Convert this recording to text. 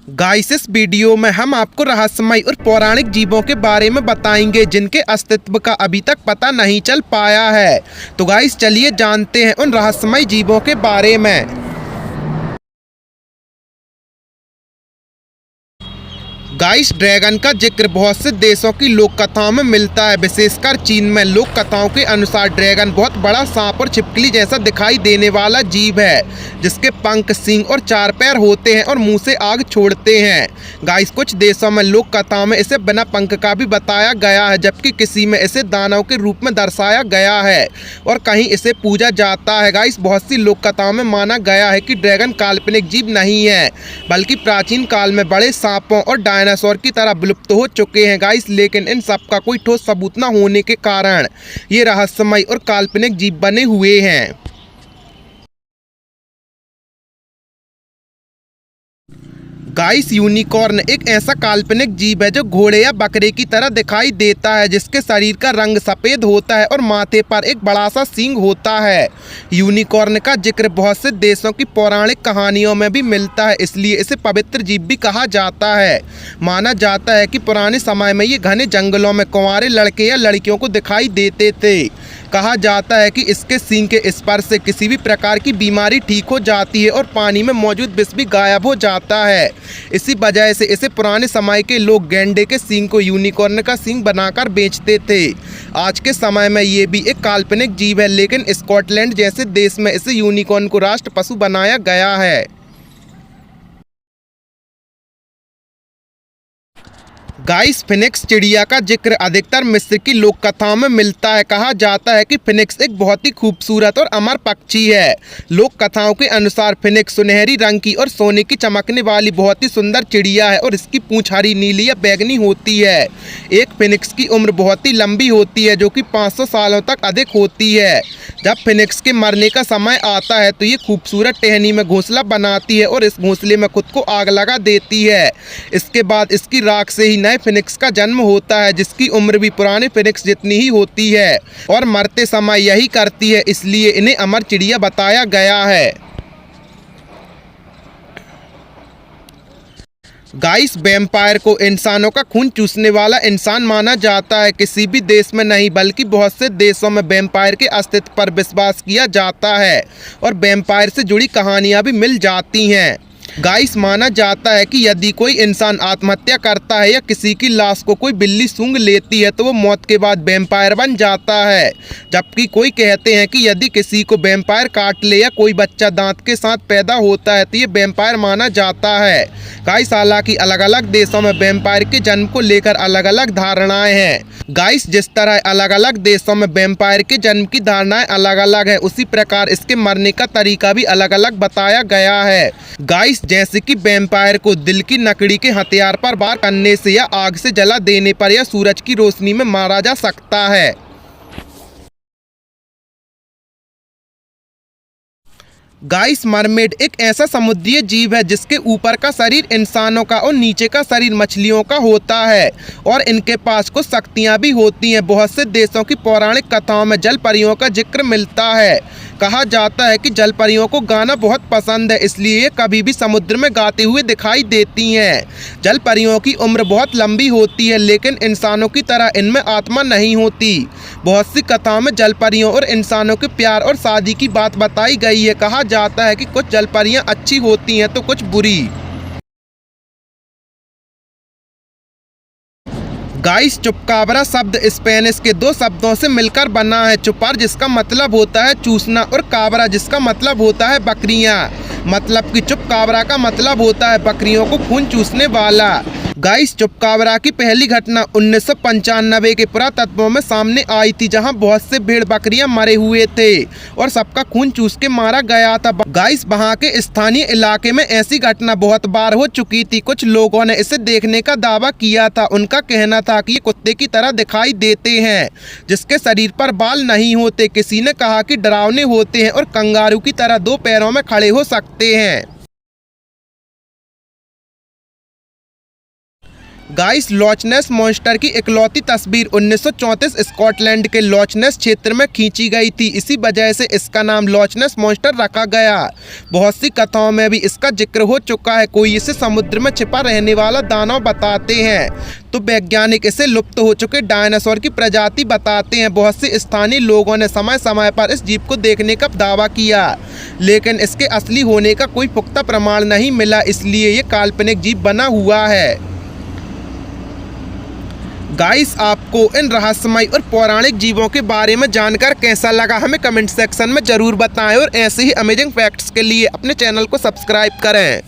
Guys, इस video में हम आपको रहस्यमय और पौराणिक जीवों के बारे में बताएंगे जिनके अस्तित्व का अभी तक पता नहीं चल पाया है। तो गाइस, चलिए जानते हैं उन रहस्यमय जीवों के बारे में। गाइस, ड्रैगन का जिक्र बहुत से देशों की लोक कथाओं में मिलता है। विशेषकर चीन में लोक कथाओं के अनुसार ड्रैगन बहुत बड़ा सांप और छिपकली जैसा दिखाई देने वाला जीव है, जिसके पंख, सींग और चार पैर होते हैं और मुंह से आग छोड़ते हैं। गाइस, कुछ देशों में लोक कथाओं में इसे बिना पंख का भी बताया गया है, जबकि किसी में इसे दानव के रूप में दर्शाया गया है और कहीं इसे पूजा जाता है। गाइस, बहुत सी लोक कथाओं में माना गया है कि ड्रैगन काल्पनिक जीव नहीं है, बल्कि प्राचीन काल में बड़े सांपों और डायनासोर की तरह विलुप्त हो चुके हैं। गाइस, लेकिन इन सब का कोई ठोस सबूत न होने के कारण ये रहस्यमय और काल्पनिक जीव बने हुए हैं। गाइस, यूनिकॉर्न एक ऐसा काल्पनिक जीव है जो घोड़े या बकरे की तरह दिखाई देता है, जिसके शरीर का रंग सफ़ेद होता है और माथे पर एक बड़ा सा सींग होता है। यूनिकॉर्न का जिक्र बहुत से देशों की पौराणिक कहानियों में भी मिलता है, इसलिए इसे पवित्र जीव भी कहा जाता है। माना जाता है कि पुराने समय में ये घने जंगलों में कुंवारे लड़के या लड़कियों को दिखाई देते थे। कहा जाता है कि इसके सींग के स्पर्श से किसी भी प्रकार की बीमारी ठीक हो जाती है और पानी में मौजूद विष भी गायब हो जाता है। इसी वजह से इसे पुराने समय के लोग गैंडे के सींग को यूनिकॉर्न का सींग बनाकर बेचते थे। आज के समय में ये भी एक काल्पनिक जीव है, लेकिन स्कॉटलैंड जैसे देश में इसे यूनिकॉर्न को राष्ट्र पशु बनाया गया है। गाइस, फिनिक्स चिड़िया का जिक्र अधिकतर मिस्र की लोक कथाओं में मिलता है। कहा जाता है कि फिनिक्स एक बहुत ही खूबसूरत और अमर पक्षी है। लोक कथाओं के अनुसार फिनिक्स सुनहरी रंग की और सोने की चमकने वाली बहुत ही सुंदर चिड़िया है और इसकी पूंछ हरी, नीली या बैंगनी होती है। एक फिनिक्स की उम्र बहुत ही लंबी होती है, जो कि 500 सालों तक अधिक होती है। जब फिनिक्स के मरने का समय आता है तो ये खूबसूरत टहनी में घोंसला बनाती है और इस घोंसले में खुद को आग लगा देती है। इसके बाद इसकी राख से ही नए फिनिक्स का जन्म होता है, जिसकी उम्र भी पुराने फिनिक्स जितनी ही होती है और मरते समय यही करती है, इसलिए इन्हें अमर चिड़िया बताया गया है। गाइस, वैम्पायर को इंसानों का खून चूसने वाला इंसान माना जाता है। किसी भी देश में नहीं, बल्कि बहुत से देशों में वैम्पायर के अस्तित्व पर विश्वास किया जाता है और वैम्पायर से जुड़ी कहानियां भी मिल जाती हैं। गाइस, माना जाता है कि यदि कोई इंसान आत्महत्या करता है या किसी की लाश को कोई बिल्ली सूंघ लेती है तो वो मौत के बाद वैम्पायर बन जाता है, जबकि कोई कहते हैं कि यदि किसी को वैम्पायर काट ले या कोई बच्चा दांत के साथ पैदा होता है तो ये वैम्पायर माना जाता है। गाइस, हालांकि अलग अलग देशों में वैम्पायर के जन्म को लेकर अलग अलग धारणाएं हैं। गाइस, जिस तरह अलग अलग देशों में वैम्पायर के जन्म की धारणाएं अलग अलग है, उसी प्रकार इसके मरने का तरीका भी अलग अलग बताया गया है। गाइस, जैसे कि वैम्पायर को दिल की नकड़ी के हथियार पर वार करने से या आग से जला देने पर या सूरज की रोशनी में मारा जा सकता है। गाइस, मरमेड एक ऐसा समुद्री जीव है जिसके ऊपर का शरीर इंसानों का और नीचे का शरीर मछलियों का होता है और इनके पास कुछ शक्तियां भी होती हैं। बहुत से देशों की पौराणिक कथाओं में जल परियों का जिक्र मिलता है। कहा जाता है कि जल परियों को गाना बहुत पसंद है, इसलिए ये कभी भी समुद्र में गाते हुए दिखाई देती हैं। जल परियों की उम्र बहुत लंबी होती है, लेकिन इंसानों की तरह इनमें आत्मा नहीं होती। बहुत सी कथाओं में जल परियों और इंसानों के प्यार और शादी की बात बताई गई है। कहा जाता है कि कुछ जल परियां अच्छी होती हैं तो कुछ बुरी। गाइस, चुपकाबरा शब्द स्पेनिश के दो शब्दों से मिलकर बना है। चुपार जिसका मतलब होता है चूसना और काबरा जिसका मतलब होता है बकरियां। मतलब कि चुपकाबरा का मतलब होता है बकरियों को खून चूसने वाला। गाइस, चुपकाबरा की पहली घटना 1995 के पुरातत्वों में सामने आई थी, जहां बहुत से भेड़ बकरियां मरे हुए थे और सबका खून चूस के मारा गया था। गाइस, वहां के स्थानीय इलाके में ऐसी घटना बहुत बार हो चुकी थी। कुछ लोगों ने इसे देखने का दावा किया था। उनका कहना था कि ये कुत्ते की तरह दिखाई देते हैं, जिसके शरीर पर बाल नहीं होते। किसी ने कहा कि डरावने होते हैं और कंगारू की तरह दो पैरों में खड़े हो सकते हैं। गाइस, लॉच नेस मॉन्स्टर की इकलौती तस्वीर 1934 स्कॉटलैंड के लॉच नेस क्षेत्र में खींची गई थी। इसी वजह से इसका नाम लॉच नेस मॉन्स्टर रखा गया। बहुत सी कथाओं में भी इसका जिक्र हो चुका है। कोई इसे समुद्र में छिपा रहने वाला दानव बताते हैं, तो वैज्ञानिक इसे लुप्त हो चुके डायनासोर की प्रजाति बताते हैं। बहुत से स्थानीय लोगों ने समय समय पर इस जीव को देखने का दावा किया, लेकिन इसके असली होने का कोई पुख्ता प्रमाण नहीं मिला, इसलिए ये काल्पनिक जीव बना हुआ है। गाइस, आपको इन रहस्यमय और पौराणिक जीवों के बारे में जानकर कैसा लगा, हमें कमेंट सेक्शन में ज़रूर बताएं और ऐसे ही अमेजिंग फैक्ट्स के लिए अपने चैनल को सब्सक्राइब करें।